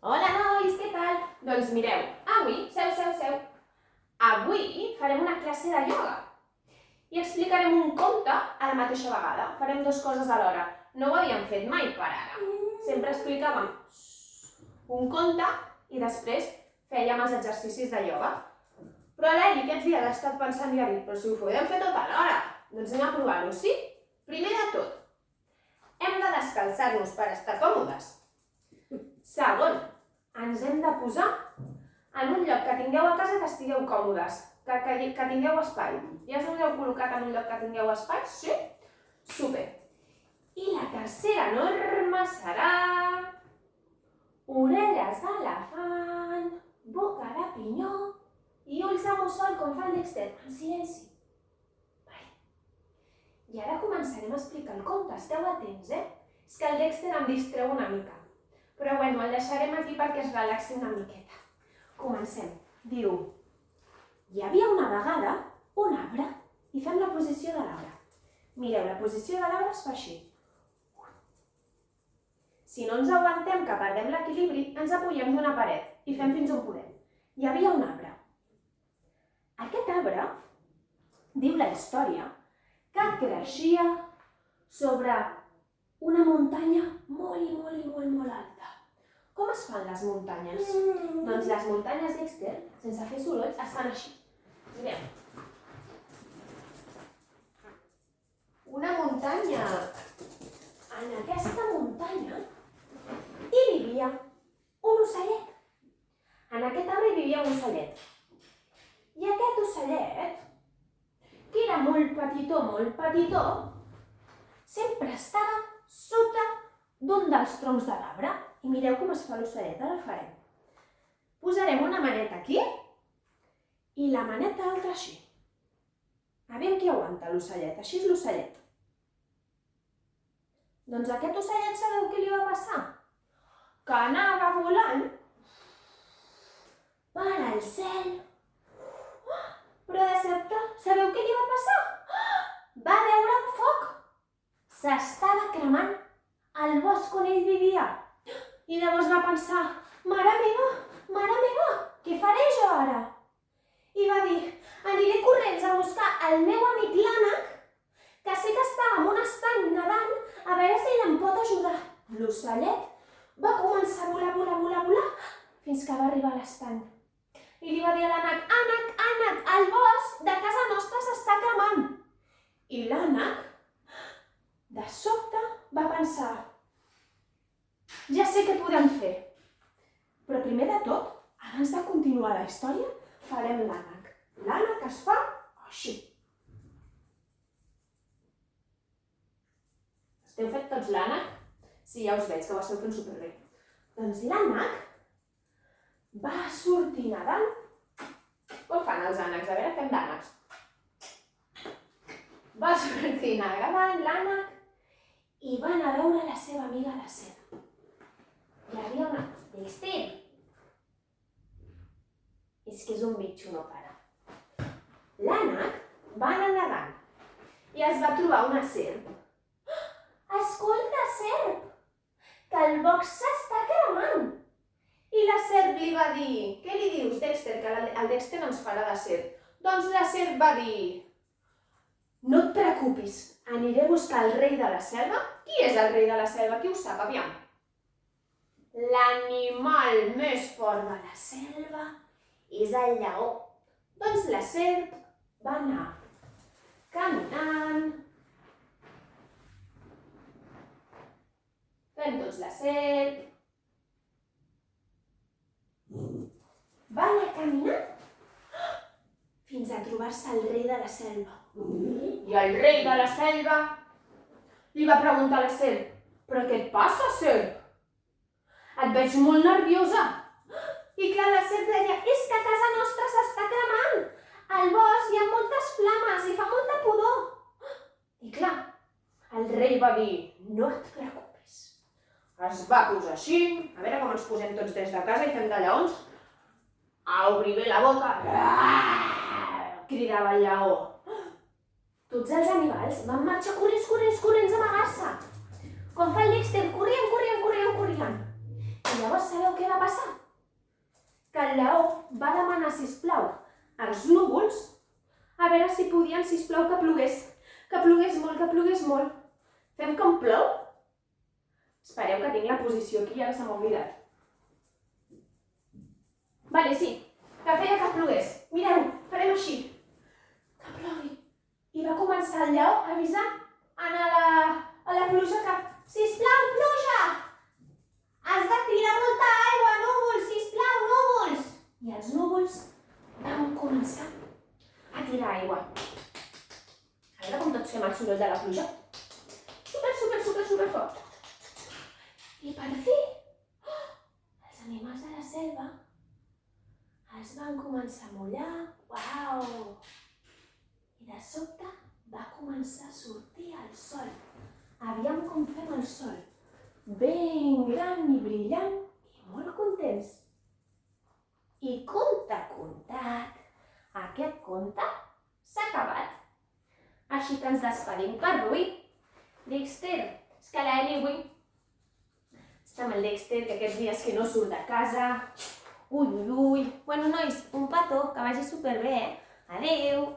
Hola, nois, què tal? Doncs mireu, avui, seu. Avui farem una classe de ioga i explicarem un conte a la mateixa vegada. Farem dues coses alhora. No ho havíem fet mai per ara. Sempre explicàvem un conte i després fèiem els exercicis de ioga. Però l'Eli aquests dies ha estat pensant i ha dit, però si ho podem fer tot alhora, doncs anem a provar-ho, sí? Primer de tot, hem de descalçar-nos per estar còmodes. Segon, ens hem de posar en un lloc que tingueu a casa que estigueu còmodes, que tingueu espai. Ja us heu col·locat en un lloc que tingueu espai? Sí? Super! I la tercera norma serà orelles d'elefant, boca de pinyó i ulls de mussol com fa el Dexter, en silenci. I ara començarem a explicar el conte, esteu atents, És que el Dexter em distreu una mica. Però bueno, el deixarem aquí perquè es relaxi una miqueta. Comencem. Diu, hi havia una vegada un arbre i fem la posició de l'arbre. Mireu, la posició de l'arbre es fa així. Si no ens aguantem que perdem l'equilibri, ens apoyem d'una paret i fem fins on podem. Hi havia un arbre. Aquest arbre, diu la història, que creixia sobre una muntanya molt alta. Com es fan les muntanyes? Doncs les muntanyes, Dexter, sense fer sorolls, es fan així. Mireu. Una muntanya. En aquesta muntanya hi vivia un ocellet. En aquest arbre hi vivia un ocellet. I aquest ocellet, que era molt petitó, sempre estava sota d'un dels troncs de l'arbre. I mireu com es fa l'ocellet, ara el farem. Posarem una maneta aquí i la maneta altra així. Aviam qui aguanta l'ocellet, així és l'ocellet. Doncs aquest ocellet sabeu què li va passar? Que anava volant per al cel. Però de sobte, sabeu què li va passar? Va veure un foc. S'estava cremant el bosc on ell vivia. I llavors va pensar, mare meva, què faré jo ara? I va dir, aniré corrents a buscar el meu amic l'ànec, que sé que està en un estany nedant, a veure si ell em pot ajudar. L'ocellet va començar a volar, fins que va arribar a l'estany. I li va dir a l'ànec, ànec, el bosc de casa nostra s'està cremant. I l'ànec, de sobte, va pensar, ja sé què podem fer. Però primer de tot, abans de continuar la història, farem l'ànec. L'ànec es fa així. Esteu fet tots l'ànec? Sí, ja us veig, que ho esteu fent superbé. Doncs l'ànec va sortir nedant. Com fan els ànecs? A veure, fem d'ànecs. Va sortir nedant l'ànec i va anar a veure la seva amiga la serp. Hi havia una... Dexter! És que és un bitxo, no para. L'ànec va anar nedant i es va trobar una serp. Escolta, serp, que el bosc s'està cremant. I la serp li va dir, què li dius, Dexter? Que el Dexter ens farà de serp. Doncs la serp va dir, no et preocupis, aniré a buscar el rei de la selva. Qui és el rei de la selva? Qui ho sap? Aviam. L'animal més fort de la selva és el lleó. Doncs la serp va anar caminant. Fem tots la serp. Va anar caminant fins a trobar-se el rei de la selva. I el rei de la selva li va preguntar a la serp, però què et passa, serp? Et veig molt nerviosa. I clar, la serp deia, és que a casa nostra s'està cremant. Al bosc hi ha moltes flames i fa molta pudor. I clar, el rei va dir, no et preocupis. Es va posar així, a veure com ens posem tots des de casa i fem de lleons. A obrir bé la boca. Cridava el lleó. Tots els animals van marxar corrents a amagar-se. Com fa el Dexter, corrien. I Llavors sabeu què va passar? Que el lleó va demanar, sisplau, als núvols a veure si podien, sisplau, que plogués. Que plogués molt, que plogués molt. Fem com plou? Espereu que tinc la posició aquí, ara se m'ha oblidat. Vale, sí, que feia que plogués. Mireu, farem així. Que plogui. I va començar el lleó a avisar a la pluja que, sisplau, pluja! Has de tirar molta aigua, núvols, sisplau, núvols! I els núvols van començar a tirar aigua. A veure com tots fem el soroll de la pluja. Super fort. I per fi, els animals de la selva es van començar a mullar. Uau! I de sobte va començar a sortir el sol. Aviam com fem el sol. Ben gran i brillant i molt contents. I conte contat, aquest conte s'ha acabat. Així que ens despedim per avui. Dexter, és que l'Annie està amb el Dexter, que aquests dies que no surt de casa. Ui. Bueno, nois, un petó, que vagi superbé, eh? Adéu!